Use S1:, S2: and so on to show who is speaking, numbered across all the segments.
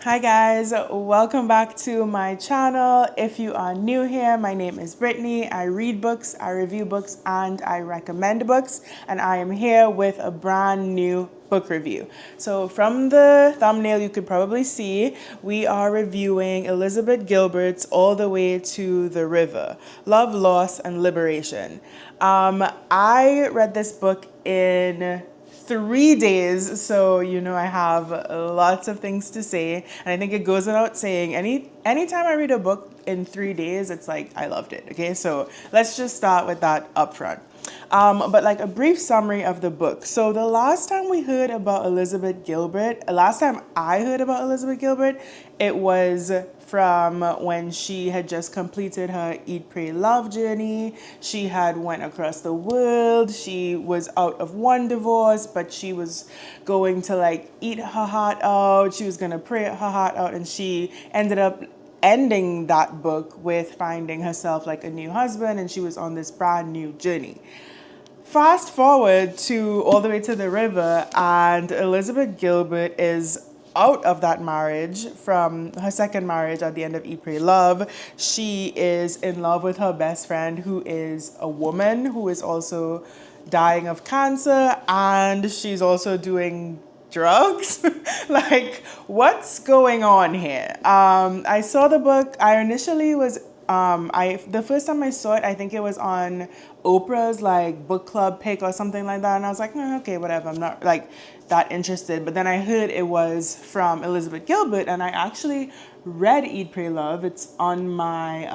S1: Hi guys, welcome back to my channel. If you are new here, my name is Brittany. I read books, I review books, and I recommend books. And I am here with a brand new book review. So from the thumbnail, you could probably see we are reviewing Elizabeth Gilbert's All the Way to the River, Love, Loss, and Liberation. I read this book in 3 days, so I have lots of things to say, and I think it goes without saying, anytime I read a book in 3 days, it's like I loved it. Okay, so let's just start with that up front. But like a brief summary of the book. So the last time we heard about Elizabeth Gilbert, last time I heard about Elizabeth Gilbert, it was from when she had just completed her Eat, Pray, Love journey. She had went across the world. She was out of one divorce, but she was going to like eat her heart out. She was going to pray her heart out, and she ended up ending that book with finding herself like a new husband, and she was on this brand new journey. Fast forward to all the way to the river, and Elizabeth Gilbert is out of that marriage from her second marriage at the end of Eat, Pray, Love. She is in love with her best friend, who is a woman who is also dying of cancer, and she's also doing drugs. Like, what's going on here? I saw the book. I initially was the first time I saw it, I think it was on Oprah's like book club pick or something like that, and I was like, okay, whatever. I'm not like that interested. But then I heard it was from Elizabeth Gilbert, and I actually read Eat, Pray, Love. It's on my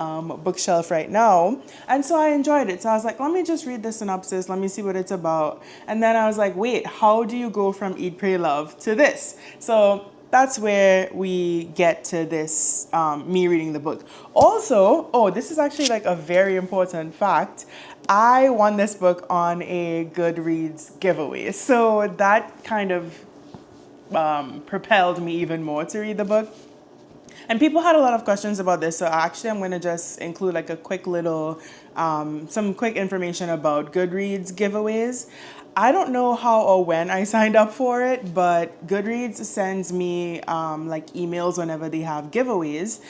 S1: bookshelf right now, and so I enjoyed it. So I was like, let me just read the synopsis. Let me see what it's about. And then I was like, wait, how do you go from Eat, Pray, Love to this? So that's where we get to this, me reading the book. Also, this is actually like a very important fact. I won this book on a Goodreads giveaway. So that kind of propelled me even more to read the book. And people had a lot of questions about this, so actually I'm going to just include like a quick little, some quick information about Goodreads giveaways. I don't know how or when I signed up for it, but Goodreads sends me like emails whenever they have giveaways.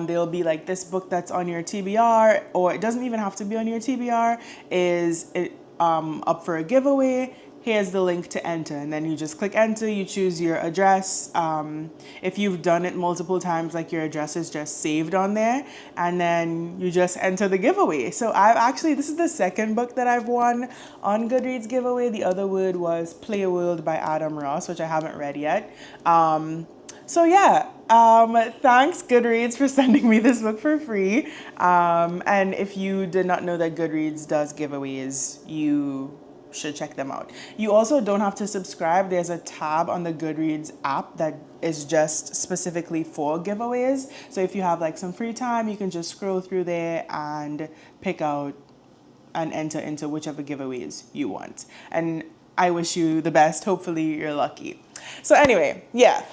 S1: They'll be like, this book that's on your TBR, or it doesn't even have to be on your TBR, is up for a giveaway. Here's the link to enter, and then you just click enter. You choose your address. If you've done it multiple times, like your address is just saved on there, and then you just enter the giveaway. So this is the second book that I've won on Goodreads giveaway. The other word was Play a World by Adam Ross, which I haven't read yet. Thanks Goodreads for sending me this book for free. And if you did not know that Goodreads does giveaways, you should check them out. You also don't have to subscribe. There's a tab on the Goodreads app that is just specifically for giveaways. So if you have like some free time, you can just scroll through there and pick out and enter into whichever giveaways you want. And I wish you the best. Hopefully you're lucky. So anyway, yeah.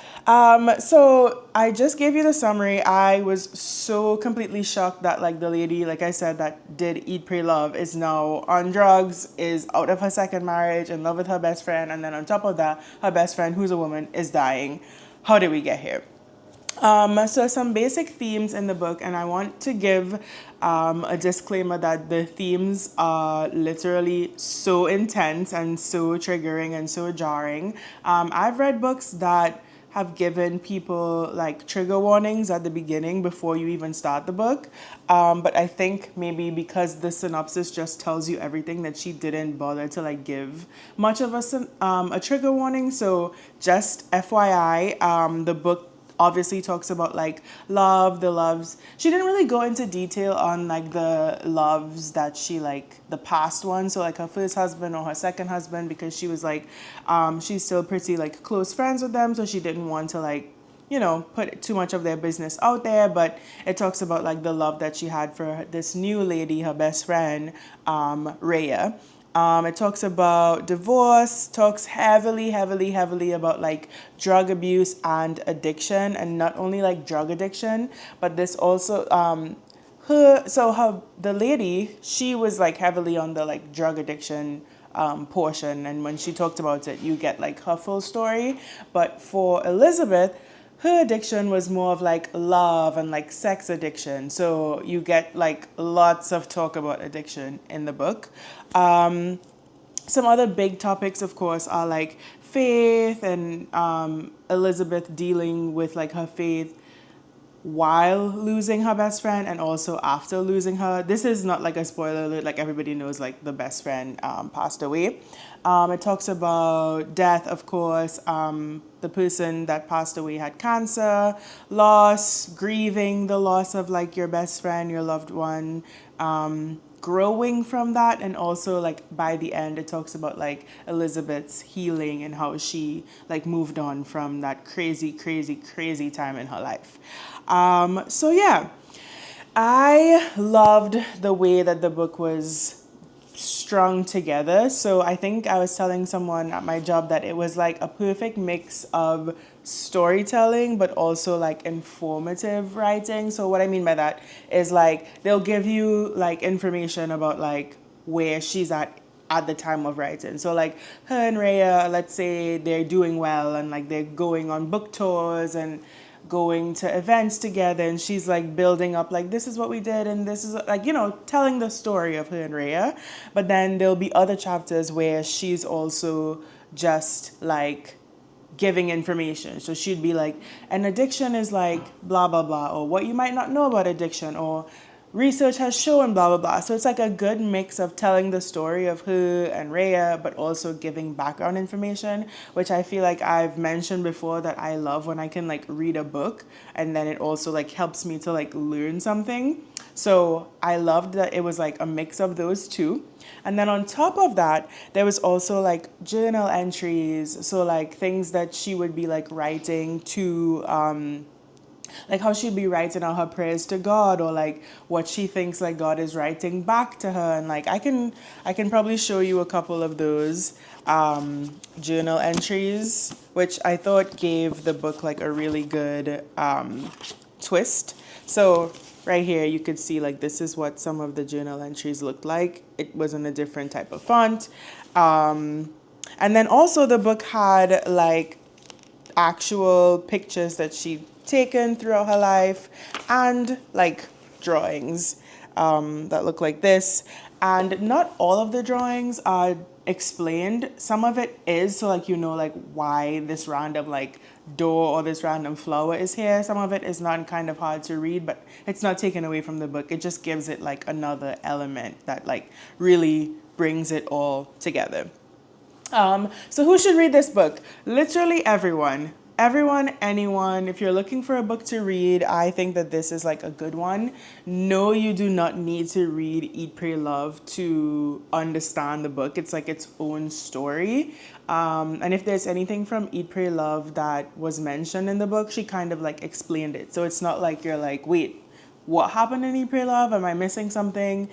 S1: So I just gave you the summary. I was so completely shocked that like the lady, like I said, that did Eat, Pray, Love is now on drugs, is out of her second marriage, in love with her best friend, and then on top of that, her best friend, who's a woman, is dying. How did we get here? So some basic themes in the book, and I want to give a disclaimer that the themes are literally so intense and so triggering and so jarring. I've read books that have given people like trigger warnings at the beginning before you even start the book. But I think maybe because the synopsis just tells you everything, that she didn't bother to like give much of a trigger warning. So just FYI, the book obviously talks about like love, the loves. She didn't really go into detail on like the loves that she like the past one. So like her first husband or her second husband, because she was like, she's still pretty like close friends with them. So she didn't want to like, put too much of their business out there. But it talks about like the love that she had for this new lady, her best friend, Rayya. It talks about divorce, talks heavily about like drug abuse and addiction, and not only like drug addiction, but this also the lady, she was like heavily on the like drug addiction portion, and when she talked about it, you get like her full story. But for Elizabeth, her addiction was more of like love and like sex addiction. So you get like lots of talk about addiction in the book. Some other big topics, of course, are like faith and Elizabeth dealing with like her faith while losing her best friend and also after losing her. This is not like a spoiler alert, like everybody knows, like the best friend passed away. It talks about death, of course. The person that passed away had cancer, loss, grieving the loss of like your best friend, your loved one, growing from that, and also like by the end it talks about like Elizabeth's healing and how she like moved on from that crazy time in her life. So yeah, I loved the way that the book was strung together. So I think I was telling someone at my job that it was like a perfect mix of storytelling but also like informative writing. So what I mean by that is like they'll give you like information about like where she's at the time of writing. So like her and Rayya, let's say they're doing well and like they're going on book tours and going to events together, and she's like building up like this is what we did and this is like, you know, telling the story of her and Rayya. But then there'll be other chapters where she's also just like giving information. So she'd be like, an addiction is like blah blah blah, or what you might not know about addiction, or research has shown blah blah blah. So it's like a good mix of telling the story of her and Rayya, but also giving background information, which I feel like I've mentioned before that I love when I can like read a book and then it also like helps me to like learn something. So I loved that it was like a mix of those two. And then on top of that, there was also like journal entries. So like things that she would be like writing to like how she'd be writing out her prayers to God, or like what she thinks like God is writing back to her. And like I can probably show you a couple of those journal entries, which I thought gave the book like a really good twist. So right here you could see like this is what some of the journal entries looked like. It was in a different type of font. And then also the book had like actual pictures that she'd taken throughout her life and like drawings that look like this. And not all of the drawings are explained. Some of it is, so like you know like why this random like door or this random flower is here. Some of it is not, kind of hard to read, but it's not taken away from the book. It just gives it like another element that like really brings it all together. So who should read this book? Literally everyone. Everyone, anyone. If you're looking for a book to read, I think that this is like a good one. No, you do not need to read Eat, Pray, Love to understand the book. It's like its own story. And if there's anything from Eat, Pray, Love that was mentioned in the book, she kind of like explained it. So it's not like you're like, wait, what happened in Eat, Pray, Love? Am I missing something?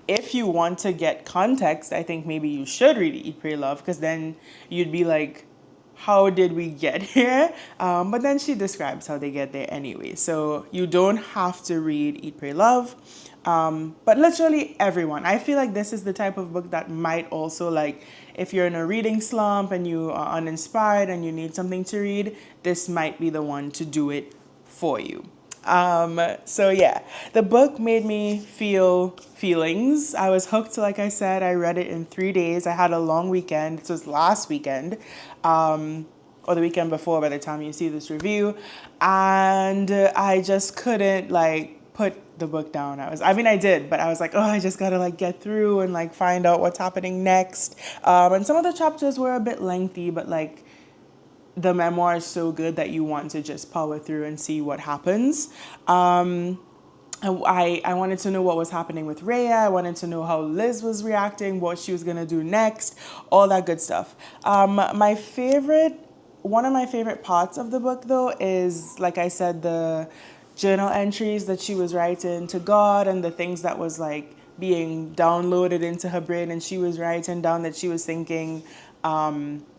S1: If you want to get context, I think maybe you should read Eat, Pray, Love, because then you'd be like, how did we get here? But then she describes how they get there anyway. So you don't have to read Eat, Pray, Love. But literally everyone. I feel like this is the type of book that might also like, if you're in a reading slump and you are uninspired and you need something to read, this might be the one to do it for you. So yeah, the book made me feel feelings. I was hooked, like I said. I read it in 3 days. I had a long weekend. This was last weekend, or the weekend before by the time you see this review. And I just couldn't like put the book down. I did, but I was like, oh, I just gotta like get through and like find out what's happening next. And some of the chapters were a bit lengthy, but like the memoir is so good that you want to just power through and see what happens. I wanted to know what was happening with Rayya. I wanted to know how Liz was reacting, what she was gonna do next, all that good stuff. One of my favorite parts of the book though is, like I said, the journal entries that she was writing to God and the things that was like being downloaded into her brain, and she was writing down that she was thinking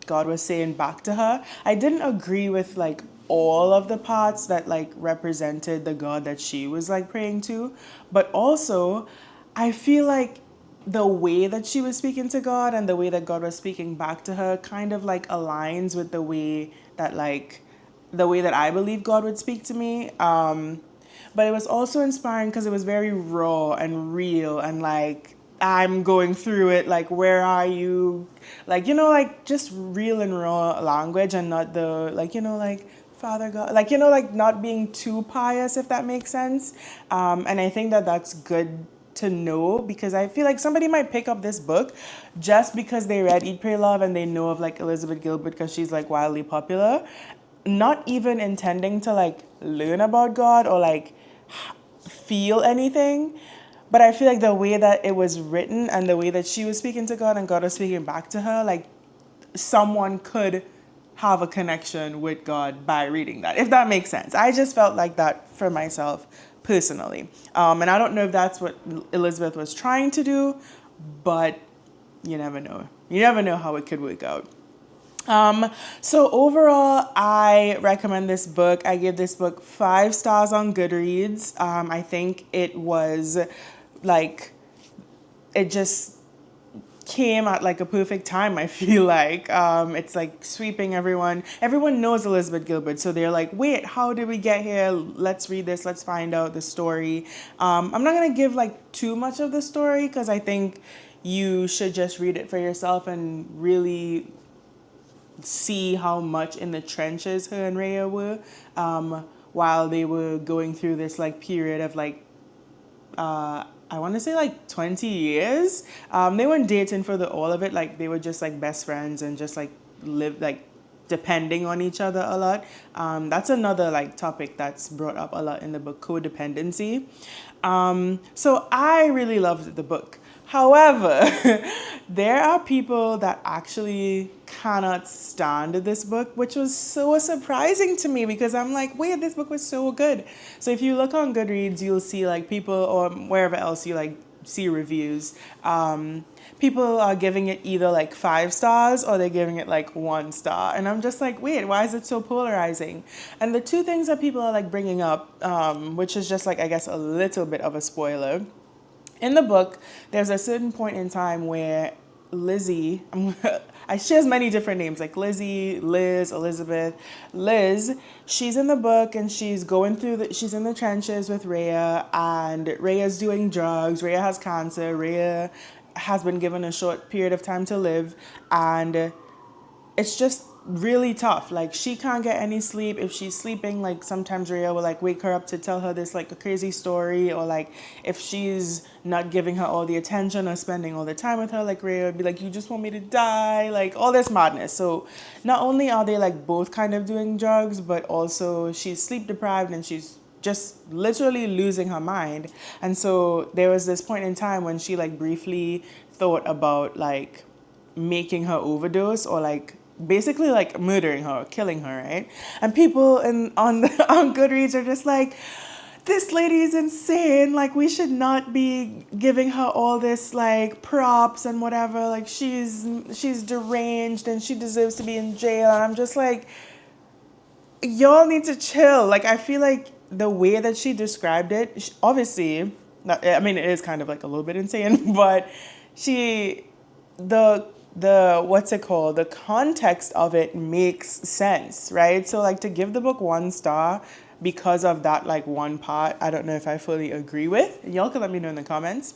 S1: God was saying back to her. I didn't agree with like all of the parts that like represented the God that she was like praying to, but also I feel like the way that she was speaking to God and the way that God was speaking back to her kind of like aligns with the way that like the way that I believe God would speak to me. But it was also inspiring because it was very raw and real, and like I'm going through it, like, where are you? Like, like just real and raw language, and not the, like, like, Father God, like, like not being too pious, if that makes sense. And I think that that's good to know, because I feel like somebody might pick up this book just because they read Eat, Pray, Love, and they know of like Elizabeth Gilbert because she's like wildly popular, not even intending to like learn about God or like feel anything. But I feel like the way that it was written and the way that she was speaking to God and God was speaking back to her, like someone could have a connection with God by reading that, if that makes sense. I just felt like that for myself personally. And I don't know if that's what Elizabeth was trying to do, but you never know. You never know how it could work out. So overall, I recommend this book. I give this book 5 stars on Goodreads. I think it was like, it just came at like a perfect time. I feel like it's like sweeping everyone knows Elizabeth Gilbert, so they're like, wait, how did we get here? Let's read this, let's find out the story. I'm not gonna give like too much of the story, because I think you should just read it for yourself and really see how much in the trenches her and Rayya were, while they were going through this like period of like I want to say like 20 years. They weren't dating for the all of it. Like they were just like best friends and just like live like depending on each other a lot. That's another like topic that's brought up a lot in the book, codependency. So I really loved the book. However, there are people that actually cannot stand this book, which was so surprising to me, because I'm like, wait, this book was so good. So if you look on Goodreads, you'll see like people, or wherever else you like see reviews, people are giving it either like 5 stars or they're giving it like 1 star. And I'm just like, wait, why is it so polarizing? And the two things that people are like bringing up, which is just like, I guess, a little bit of a spoiler. In the book, there's a certain point in time where Lizzie, she has many different names, like Lizzie, Liz, Elizabeth. Liz, she's in the book and she's going through she's in the trenches with Rayya, and Rayya's doing drugs. Rayya has cancer. Rayya has been given a short period of time to live, and it's just really tough. Like she can't get any sleep. If she's sleeping, like sometimes Rayya will like wake her up to tell her this like a crazy story, or like if she's not giving her all the attention or spending all the time with her, like Rayya would be like, you just want me to die, like all this madness. So not only are they like both kind of doing drugs, but also she's sleep deprived and she's just literally losing her mind. And so there was this point in time when she like briefly thought about like making her overdose, or like basically like murdering her, killing her, right? And people on Goodreads are just like, this lady is insane. Like we should not be giving her all this like props and whatever. Like she's deranged and she deserves to be in jail. And I'm just like, y'all need to chill. Like I feel like the way that she described it, obviously, I mean, it is kind of like a little bit insane, but the what's it called, the context of it makes sense, right? So like to give the book 1 star because of that like one part, I don't know if I fully agree with. Y'all can let me know in the comments.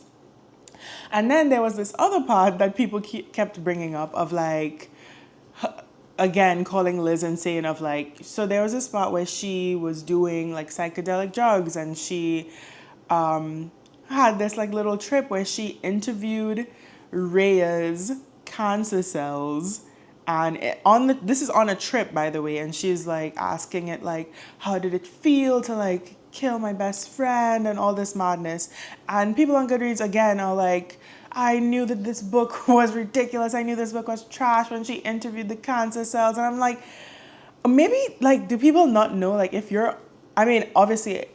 S1: And then there was this other part that people kept bringing up of like, again, calling Liz insane, of like, so there was this spot where she was doing like psychedelic drugs, and she had this like little trip where she interviewed Rayya's cancer cells, and this is on a trip, by the way, and she's like asking it like, how did it feel to like kill my best friend and all this madness. And people on Goodreads again are like, I knew that this book was ridiculous, I knew this book was trash, when she interviewed the cancer cells. And I'm like, maybe like, do people not know, like if you're, I mean, obviously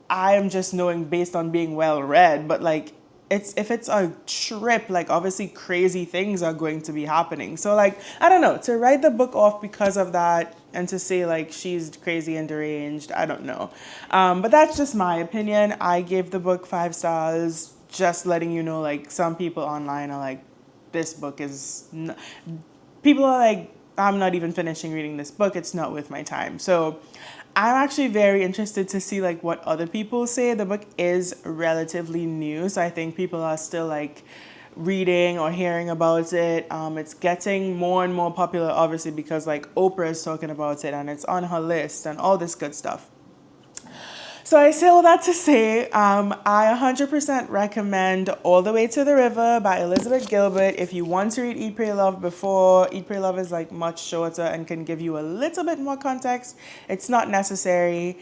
S1: I am just knowing based on being well read, but like if it's a trip, like obviously crazy things are going to be happening. So like, I don't know, to write the book off because of that and to say like she's crazy and deranged, I don't know. But that's just my opinion. I gave the book 5 stars, just letting you know, like some people online are like, this book is, people are like I'm not even finishing reading this book. It's not worth my time. So I'm actually very interested to see like what other people say. The book is relatively new, so I think people are still like reading or hearing about it. It's getting more and more popular, obviously, because like Oprah is talking about it and it's on her list and all this good stuff. So I say all that to say, I 100% recommend All the Way to the River by Elizabeth Gilbert. If you want to read Eat, Pray, Love before, Eat, Pray, Love is like much shorter and can give you a little bit more context. It's not necessary.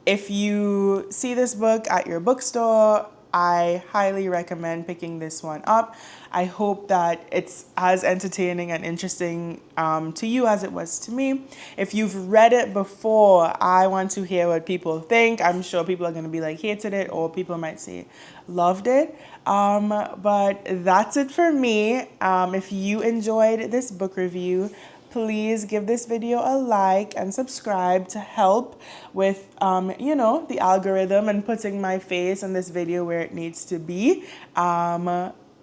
S1: If you see this book at your bookstore, I highly recommend picking this one up. I hope that it's as entertaining and interesting to you as it was to me. If you've read it before, I want to hear what people think. I'm sure people are going to be like hated it, or people might say loved it. But that's it for me. If you enjoyed this book review, please give this video a like and subscribe to help with, the algorithm and putting my face in this video where it needs to be.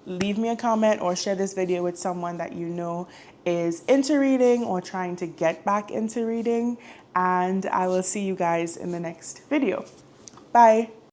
S1: Leave me a comment or share this video with someone that you know is into reading or trying to get back into reading. And I will see you guys in the next video. Bye.